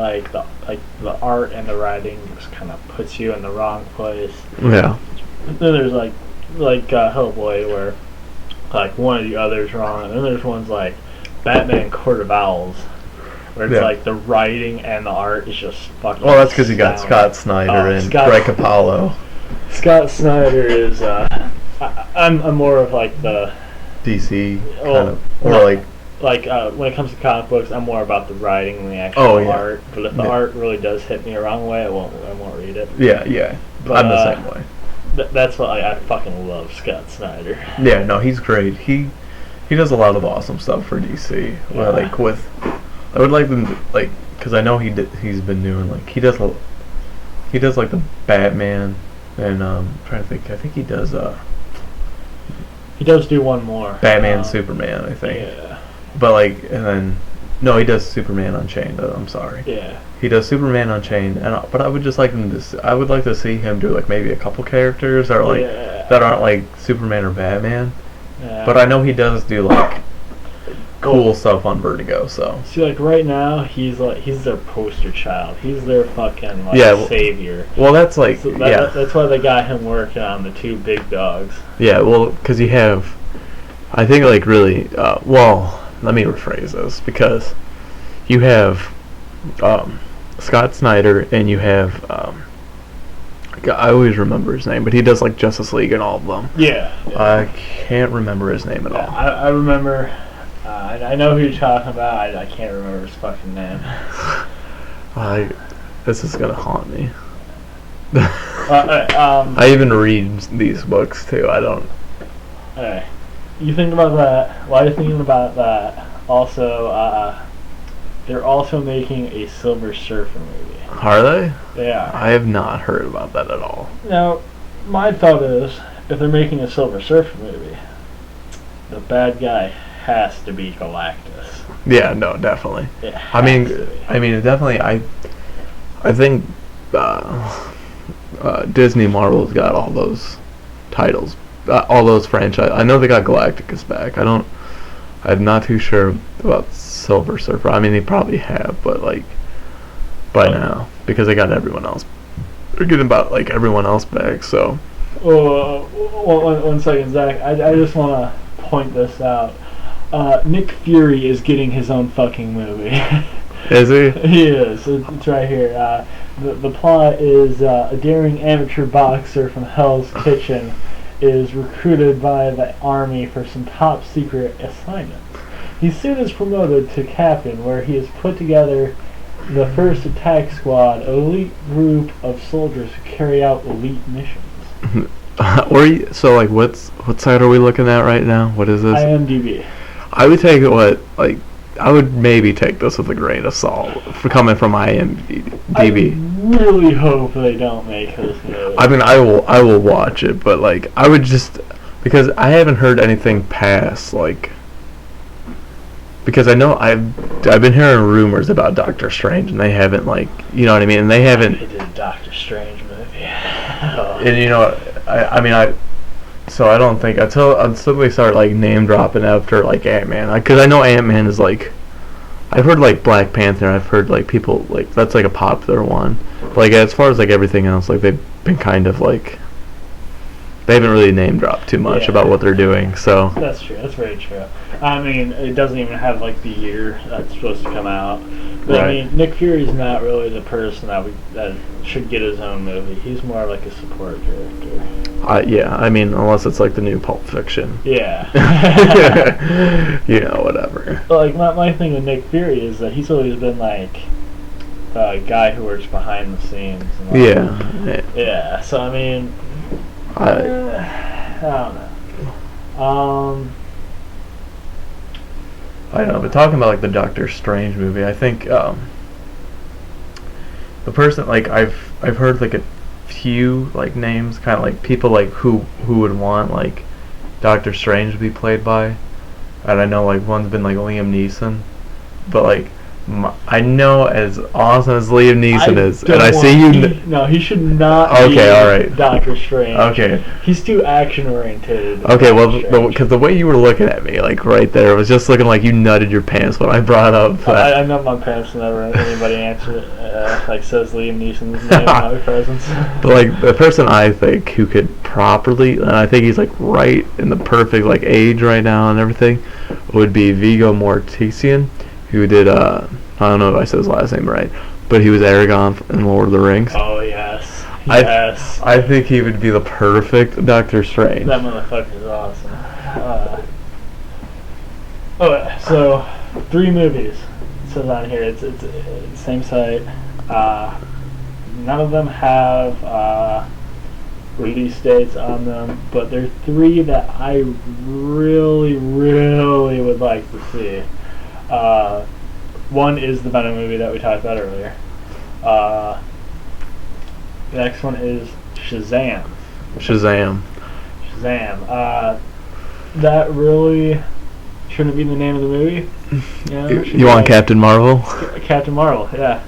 like the art and the writing just kind of puts you in the wrong place. yeah, Then there's like Hellboy, where like one of the others wrong, and then there's ones like Batman Court of Owls, where it's Yeah. like the writing and the art is just fucking. well, that's because you got astounding. Scott Snyder Oh, and Scott- Greg Capullo, Scott Snyder is. I'm more of like the. DC kind Oh, of, or no. like When it comes to comic books, I'm more about the writing than the actual Oh, yeah. art. But if the Yeah. art really does hit me the wrong way, I won't read it. yeah. But, I'm the same way. That's why I fucking love Scott Snyder. Yeah, no, he's great. He does a lot of awesome stuff for DC. Yeah. Like with, I would like them to, like, because I know he's been doing like he does like the Batman, and I'm trying to think. I think he does He does do one more. Batman, Superman. I think. Yeah. But like, and then no, he does Superman Unchained. I'm sorry. Yeah. He does Superman Unchained, but I would just like him to. I would like to see him do like maybe a couple characters that are like Yeah. that aren't like Superman or Batman. Yeah. But I know he does do like cool stuff on Vertigo. So See, like right now, he's their poster child. He's their fucking like Yeah, well- savior. well, that's like So yeah, that's why they got him working on the two big dogs. yeah. Well, because you have, I think like really. Well, let me rephrase this, because you have Scott Snyder and you have I always remember his name, but he does like Justice League and all of them. Yeah. I can't remember his name at Yeah, all. I remember. I know who you're talking about. I can't remember his fucking name. This is gonna haunt me. I even read these books too. I don't. Alright. You think about that. While you're thinking about that, also, they're also making a Silver Surfer movie. Are they? They are. I have not heard about that at all. Now, my thought is, if they're making a Silver Surfer movie, the bad guy has to be Galactus. Yeah, no, definitely. It I mean, has to be. definitely. I think Disney Marvel's got all those titles, all those franchise. I know they got Galactus back. I'm not too sure about Silver Surfer. I mean, they probably have, but like by now because they got everyone else. They're getting about like everyone else back. So. One second, Zach. I just want to point this out. Nick Fury is getting his own fucking movie. Is he? He is. It's right here. The plot is a daring amateur boxer from Hell's Kitchen is recruited by the army for some top secret assignment. He soon is promoted to captain, where he has put together the first attack squad, an elite group of soldiers who carry out elite missions. So like what site are we looking at right now? What is this? IMDb. I would take I would maybe take this with a grain of salt for coming from IMDb. I really hope they don't make this movie. I mean, I will watch it, but like I would just because I haven't heard anything past like because I know I've been hearing rumors about Doctor Strange and they haven't like you know what I mean and they haven't. They did a Doctor Strange movie. And you know so I don't think until they start like name dropping after like Ant-Man because I know Ant-Man is like I've heard like Black Panther. I've heard like people like that's like a popular one. But, like as far as like everything else, like they've been kind of like they haven't really name dropped too much about what they're doing. So that's true. That's very true. I mean, it doesn't even have like the year that's supposed to come out. But right. I mean, Nick Fury's not really the person that should get his own movie. He's more like a support character. Yeah, I mean, unless it's like the new Pulp Fiction. Yeah. You know, whatever. Like my thing with Nick Fury is that he's always been like a guy who works behind the scenes. And like, yeah. So I mean, I don't know. I don't know, but talking about like the Doctor Strange movie, I think the person like I've heard like a few like names, kind of like people like who would want like Doctor Strange to be played by, and I know like one's been like Liam Neeson, but like I know as awesome as Liam Neeson is, and I see you. No, he should not. Okay, all right. Doctor Strange. Okay. He's too action oriented. Okay, well, because the way you were looking at me, like right there, it was just looking like you nutted your pants when I brought up. I nut my pants whenever anybody answers it. Like says Liam Neeson's name in my presence. But like the person I think who could properly, and I think he's like right in the perfect like age right now and everything, would be Viggo Mortensen, who did I don't know if I said his last name right, but he was Aragorn in Lord of the Rings. Oh yes, yes. I think he would be the perfect Doctor Strange. That motherfucker is awesome. So 3 movies. It says on here. It's same site. None of them have release dates on them, but there's 3 that I really, really would like to see. One is the Venom movie that we talked about earlier. The next one is Shazam. Shazam. That really shouldn't be the name of the movie. You want like Captain Marvel? Captain Marvel, yeah.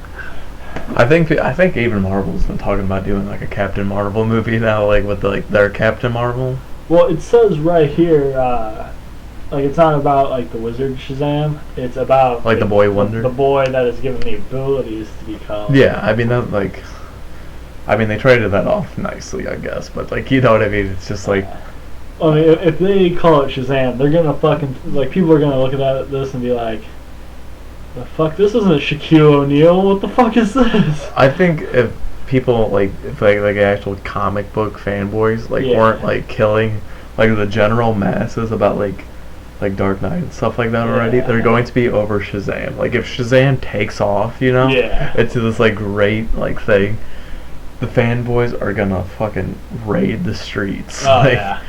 I think even Marvel's been talking about doing like a Captain Marvel movie now, like with their Captain Marvel. Well, it says right here, like it's not about like the wizard Shazam. It's about like the boy wonder. The boy that is given the abilities to become. Yeah, I mean that like. I mean they traded that off nicely, I guess, but like you know what I mean. It's just like. I mean, if they call it Shazam, they're gonna fucking like people are gonna look at this and be like, "The fuck, this isn't Shaquille O'Neal. What the fuck is this?" I think if people like actual comic book fanboys weren't like killing like the general masses about like Dark Knight and stuff like that already, they're going to be over Shazam. Like if Shazam takes off, you know, it's this like great like thing. the fanboys are gonna fucking raid the streets. Oh like, yeah.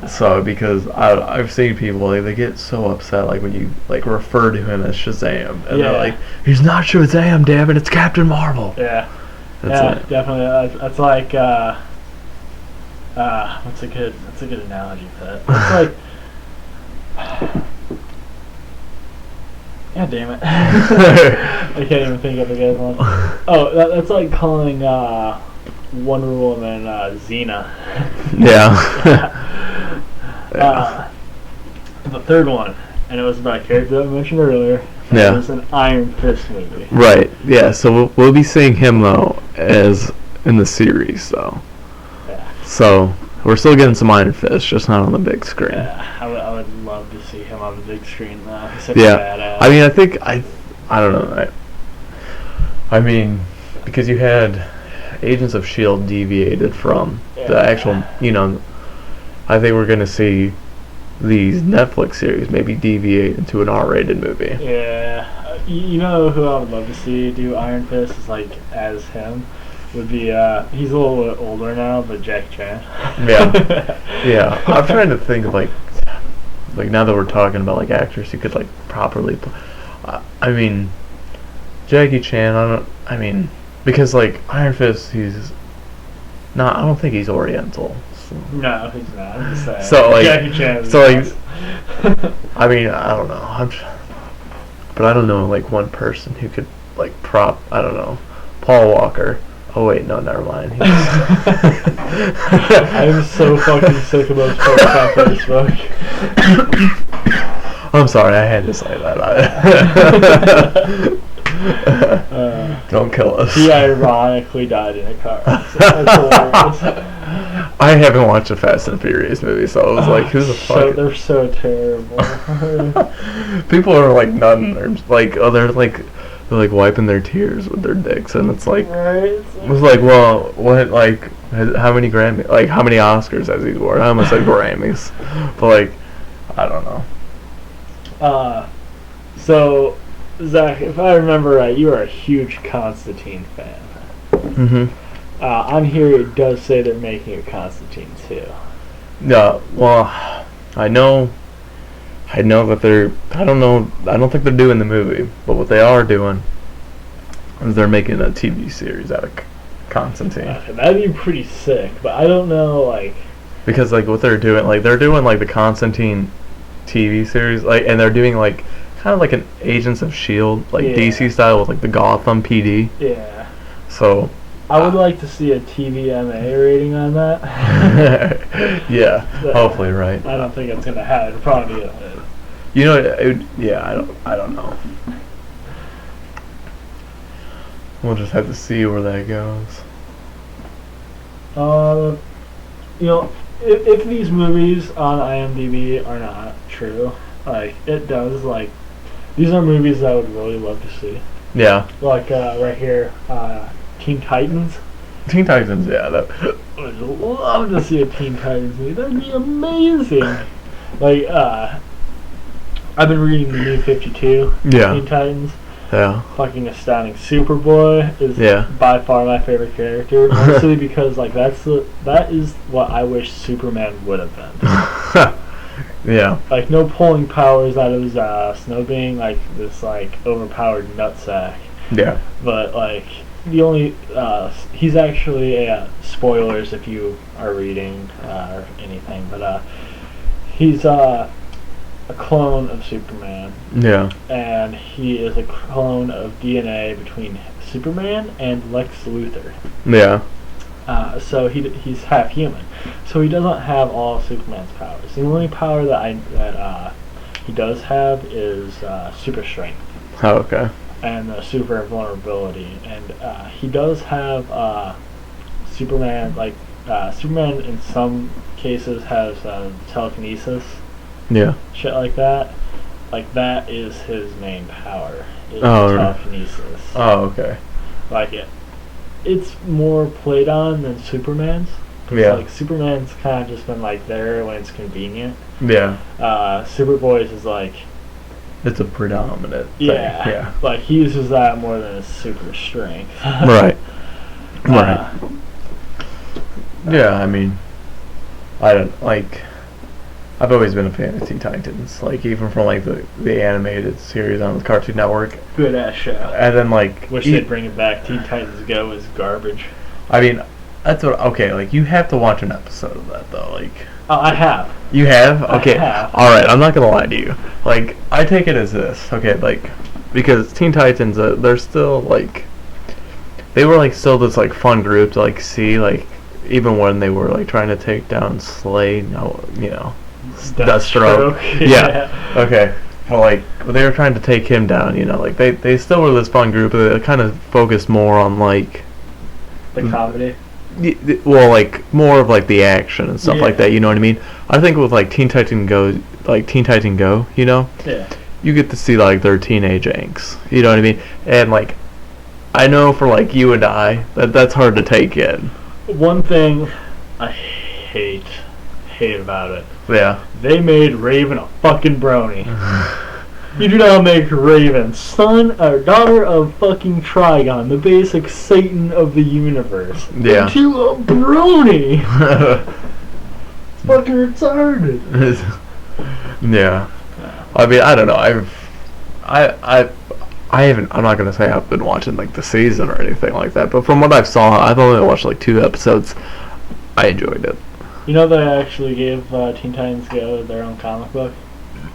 So because I've seen people like they get so upset like when you like refer to him as Shazam and they're like, he's not Shazam, damn it, it's Captain Marvel. Yeah. That's it. Definitely. That's like what's a good analogy for that? It's like God damn it. I can't even think of a good one. Oh, that's like calling Wonder Woman Xena. Yeah. The third one, and it was about a character that I mentioned earlier. Yeah. It was an Iron Fist movie. Right. Yeah. So we'll be seeing him though as in the series though. Yeah. So we're still getting some Iron Fist, just not on the big screen. Yeah, I would love to see him on the big screen though. He's such Yeah. a badass. I mean, I think I don't know. I mean, because you had Agents of S.H.I.E.L.D. deviated from the actual, I think we're going to see these Netflix series maybe deviate into an R-rated movie. Yeah. You know who I would love to see do Iron Fist is like as him? Would be, he's a little bit older now, but Jackie Chan. Yeah. Yeah. I'm trying to think of like now that we're talking about like actors who could like properly I mean, Jackie Chan, because like Iron Fist, I don't think he's Oriental. So. No, he's not. I'm just saying. So like, Jackie Chan. I mean, I don't know. But I don't know like one person who could like I don't know, Paul Walker. Oh wait, no, never mind. I'm so fucking sick of those posts on Facebook. I'm sorry, I had to say that. Don't kill us. He ironically died in a car. That's hilarious. I haven't watched a Fast and Furious movie, so I was like, who's the fuck? They're so terrible. People are like nutting, or like, they're like wiping their tears with their dicks, and it's like, right? I was like, well, what, like, how many Grammy, like, how many Oscars has he won? I almost said Grammys, but like, I don't know. So, Zach, if I remember right, you are a huge Constantine fan. Mm-hmm. I'm here. It does say they're making a Constantine too. Yeah. Well, I know that they're. I don't think they're doing the movie, but what they are doing is they're making a TV series out of Constantine. That'd be pretty sick, but I don't know, like. Because like what they're doing the Constantine TV series, like, and they're doing like kind of like an Agents of S.H.I.E.L.D. like DC style with like the Gotham PD. Yeah. So. I would like to see a TVMA rating on that. Yeah, hopefully, right. I don't think it's gonna happen. It'll probably be I don't know. We'll just have to see where that goes. If these movies on IMDb are not true, like it does, like these are movies that I would really love to see. Yeah. Like right here, Teen Titans. Teen Titans, yeah. I would love to see a Teen Titans movie. That'd be amazing. Like, I've been reading the New 52. Yeah. Teen Titans. Yeah. Fucking astounding. Superboy is by far my favorite character, mostly because like that is what I wish Superman would have been. Yeah. Like no pulling powers out of his ass, no being like this like overpowered nutsack. Yeah. But like the only he's actually spoilers if you are reading or anything, but he's a clone of Superman. Yeah. And he is a clone of DNA between Superman and Lex Luthor. Yeah. So he's half human. So he doesn't have all of Superman's powers. The only power that he does have is super strength. Oh, okay. And super vulnerability. And he does have Superman, like Superman in some cases has telekinesis. Yeah. Shit like that. Like that is his main power. Is telekinesis. Oh, okay. Like it's more played on than Superman's. Yeah. Like Superman's kind of just been like there when it's convenient. Yeah. Superboy's is like. It's a predominant thing. Yeah. Yeah. Like he uses that more than his super strength. Right. Right. Yeah, I mean, I don't like. I've always been a fan of Teen Titans, like even from like the animated series on the Cartoon Network. Good ass show. And then like, Wish they'd bring it back. Teen Titans Go is garbage. I mean, that's what. Okay, like you have to watch an episode of that though. Like, Oh, I have. you have? Okay. I have. All right. I'm not gonna lie to you. Like, I take it as this. Okay, like, because Teen Titans, they're still like, they were like still this like fun group to like see, like even when they were like trying to take down Slade. No, you know, Deathstroke. Yeah. Okay. Well, like they were trying to take him down. You know, like they still were this fun group. But they kind of focused more on like The comedy. well, like more of like the action and stuff like Yeah. that. You know what I mean? I think with like Teen Titan Go, you know, Yeah. you get to see like their teenage angst. You know what I mean? And like, I know for like you and I, that's hard to take in. One thing I hate about it. Yeah. They made Raven a fucking brony. You do not make Raven son or daughter of fucking Trigon, the basic Satan of the universe, Yeah. into a brony. Fucking retarded. Yeah. I mean, I don't know. I haven't. I'm not gonna say I've been watching like the season or anything like that. But from what I've saw, I've only watched like 2 episodes. I enjoyed it. You know they actually gave Teen Titans Go their own comic book?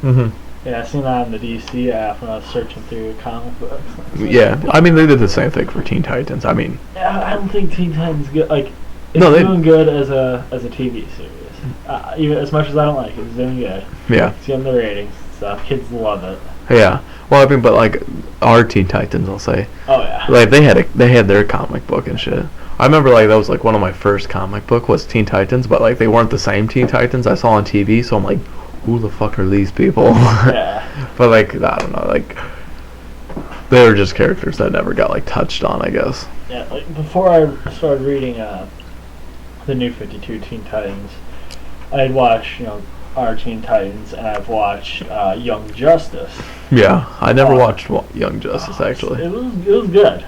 Mhm. Yeah, I seen that on the DC app when I was searching through comic books. Yeah. I mean, they did the same thing for Teen Titans. I mean, I don't think Teen Titans Go it's No, they- doing good as a TV series. Even as much as I don't like it, it's doing good. yeah. It's getting the ratings and stuff. Kids love it. Yeah. Well, I mean, but like our Teen Titans, I'll say, Oh yeah. like they had their comic book and shit. I remember like that was like one of my first comic book was Teen Titans, but like they weren't the same Teen Titans I saw on TV. So I'm like, who the fuck are these people? Yeah. But like I don't know, like they were just characters that never got like touched on, I guess. Yeah. Like before I started reading the New 52 Teen Titans, I had watched our Teen Titans, and I've watched Young Justice. Yeah, I never watched Young Justice actually. It was good.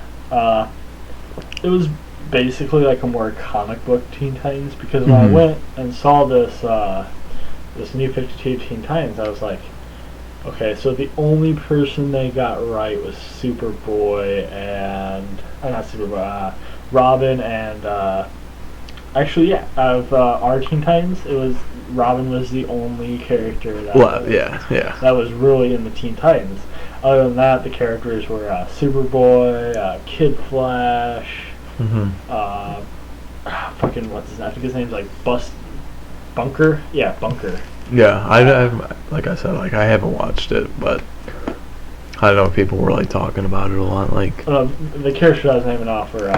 It was basically like a more comic book Teen Titans, because when I Mhm. went and saw this New 52 Teen Titans, I was like, okay, so the only person they got right was Superboy and not Superboy, Robin, and actually, yeah, out of our Teen Titans, it was Robin was the only character that Yeah. was really in the Teen Titans. Other than that, the characters were Superboy, Kid Flash, Mhm. fucking what's his name? I think his name's like Bunker. Yeah, Bunker. Yeah, I like I said, like I haven't watched it, but I know people were like talking about it a lot. Like, The character I was naming off were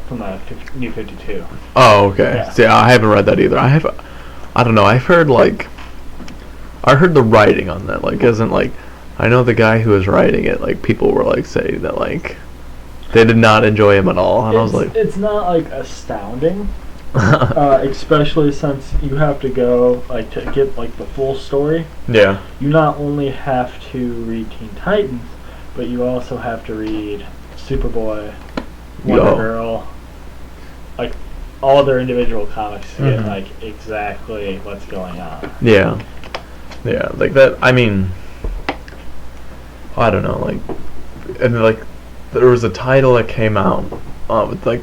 from the New 52. oh, okay. Yeah. See, I haven't read that either. I don't know. I heard the writing on that. Like, isn't like, I know the guy who was writing it. Like, people were like saying that like they did not enjoy him at all, and I was like, It's not like astounding, especially since you have to go like to get like the full story. yeah, You not only have to read Teen Titans, but you also have to read Superboy, Wonder Yo. Girl, like all their individual comics to get Mhm. like exactly what's going on. yeah, like that. I mean, I don't know. Like, and like there was a title that came out with like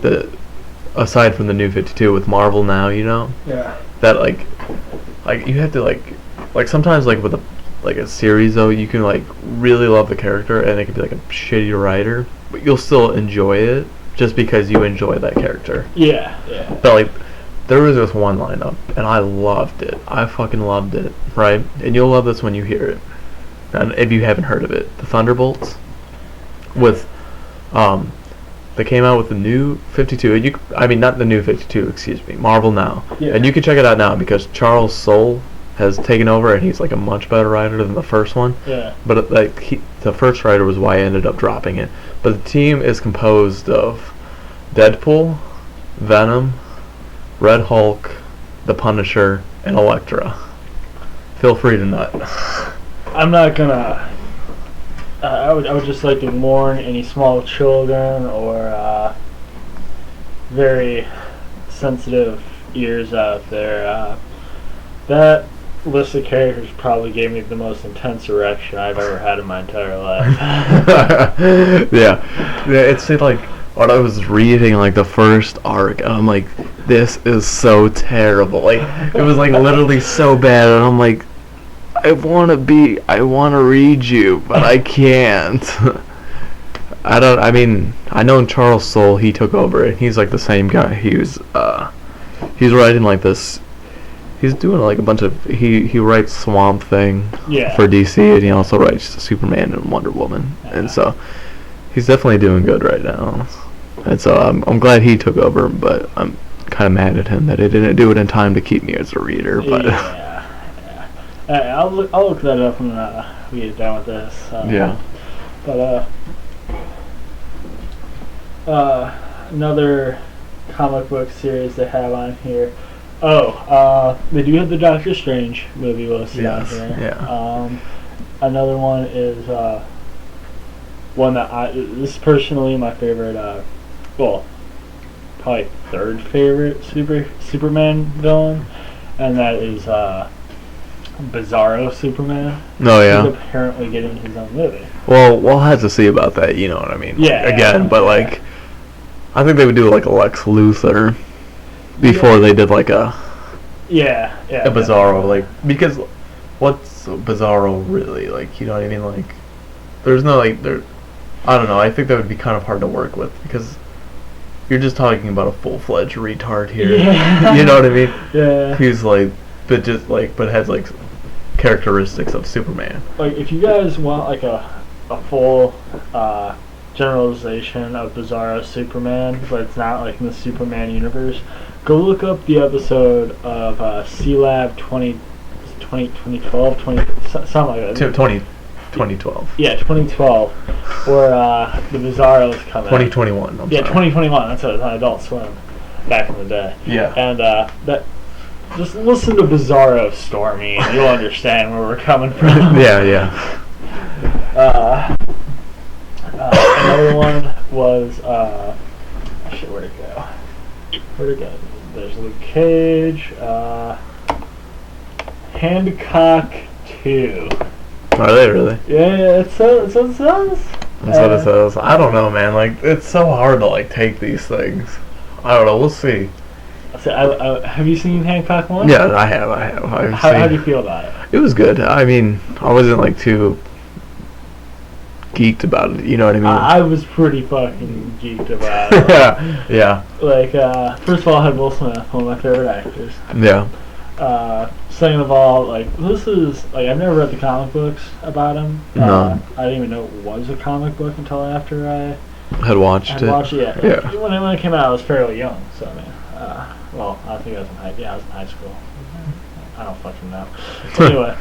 aside from the New 52 with Marvel Now, you know. Yeah. That like you have to like sometimes like with a series though, you can like really love the character and it can be like a shitty writer, but you'll still enjoy it just because you enjoy that character. Yeah. But like there was this one lineup and I loved it. I fucking loved it, right? And you'll love this when you hear it. And if you haven't heard of it, the Thunderbolts with they came out with the New 52. Not the New 52, excuse me, Marvel Now. Yeah. And you can check it out now because Charles Soule has taken over and he's like a much better writer than the first one. Yeah. But like the first writer was why I ended up dropping it. But the team is composed of Deadpool, Venom, Red Hulk, the Punisher, and Elektra. Feel free to nut. I'm not gonna. I would just like to warn any small children or very sensitive ears out there, that list of characters probably gave me the most intense erection I've ever had in my entire life. Yeah, it's like when I was reading like the first arc, and I'm like, this is so terrible. Like it was like literally so bad, and I'm like, I want to read you, but I can't. I mean, I know Charles Soule, he took over, and he's like the same guy. He's writing like this. He's doing like a bunch of he writes Swamp Thing for DC, and he also writes Superman and Wonder Woman, and so he's definitely doing good right now. And so I'm glad he took over, but I'm kind of mad at him that he didn't do it in time to keep me as a reader. But I'll look that up when we get done with this. But another comic book series they have on here. They do have the Doctor Strange movie listed on here. Yeah. Another one is one that this is personally my favorite. Probably third favorite Superman villain, and that is Bizarro Superman. Oh yeah. He's apparently getting his own movie. Well, we'll have to see about that. You know what I mean? Yeah. Again, but like, I think they would do like a Lex Luthor before they did like a Bizarro, like, because what's Bizarro really like? You know what I mean? Like, there's no like there. I don't know. I think that would be kind of hard to work with because you're just talking about a full-fledged retard here. Yeah. You know what I mean? Yeah. He's like, but has like characteristics of Superman. Like, if you guys want like a full generalization of Bizarro Superman, but it's not like in the Superman universe, go look up the episode of C-Lab 2012, something like that. 2012. Yeah, 2012, where the Bizarros come out. 2021. I'm sorry. 2021. That's on Adult Swim back in the day. Yeah. And that. Just listen to Bizarro Stormy, and you'll understand where we're coming from. Yeah. Another one was where'd it go? There's Luke Cage. Hancock 2. Are they really? Yeah, it says. That's what it says. I don't know, man. Like, it's so hard to like take these things. I don't know. We'll see. So, have you seen Hancock 1? Yeah, I have. How do you feel about it? It was good. I mean, I wasn't like too geeked about it. You know what I mean? I was pretty fucking geeked about it. Yeah. Like, first of all, I had Will Smith, one of my favorite actors. Yeah. Second of all, like, this is, like, I've never read the comic books about him. No. I didn't even know it was a comic book until after I had watched it. Yeah. When it came out, I was fairly young, so I mean, well, I think I was in high school. I don't fucking know. Anyway.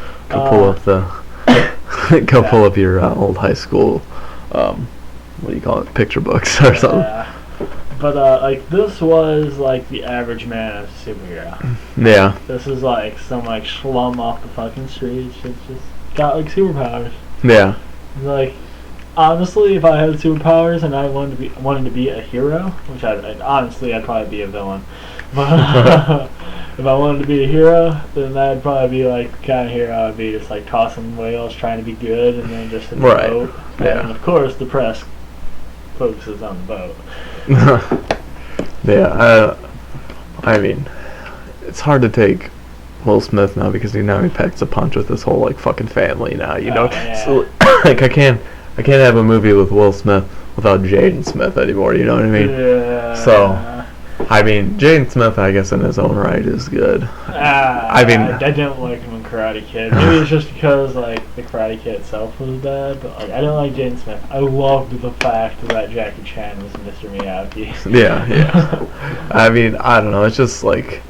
Pull up your old high school, what do you call it, picture books or something. But, like, this was, like, the average man as a superhero. Yeah. This is, like, some, like, schlum off the fucking streets. It's just got, like, superpowers. Yeah. Like, honestly, if I had superpowers and I wanted to be a hero, which I'd probably be a villain. But if I wanted to be a hero, then that'd probably be, like, the kind of hero I would be, just, like, tossing whales, trying to be good, and then just in the boat. Yeah. And, of course, the press focuses on the boat. Yeah, I mean, it's hard to take Will Smith now because he packs a punch with his whole like fucking family now, you know. Yeah. So like I can't have a movie with Will Smith without Jaden Smith anymore. You know what I mean? Yeah. So I mean, Jaden Smith, I guess in his own right, is good. I didn't like him in Karate Kid. Maybe it's just because like the Karate Kid itself was bad, but like I didn't like Jaden Smith. I loved the fact that Jackie Chan was Mr. Miyagi. Yeah. I mean, I don't know. It's just like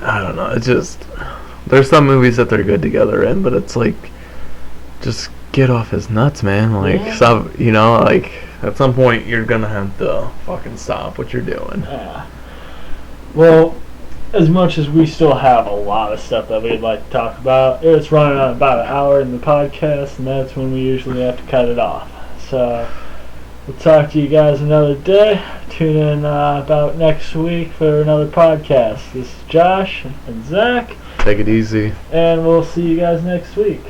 I don't know. It's just there's some movies that they're good together in, but it's like just get off his nuts, man. Like stop. You know, like. At some point, you're gonna have to fucking stop what you're doing. Yeah. Well, as much as we still have a lot of stuff that we'd like to talk about, it's running on about an hour in the podcast, and that's when we usually have to cut it off. So, We'll talk to you guys another day. Tune in about next week for another podcast. This is Josh and Zach. Take it easy. And we'll see you guys next week.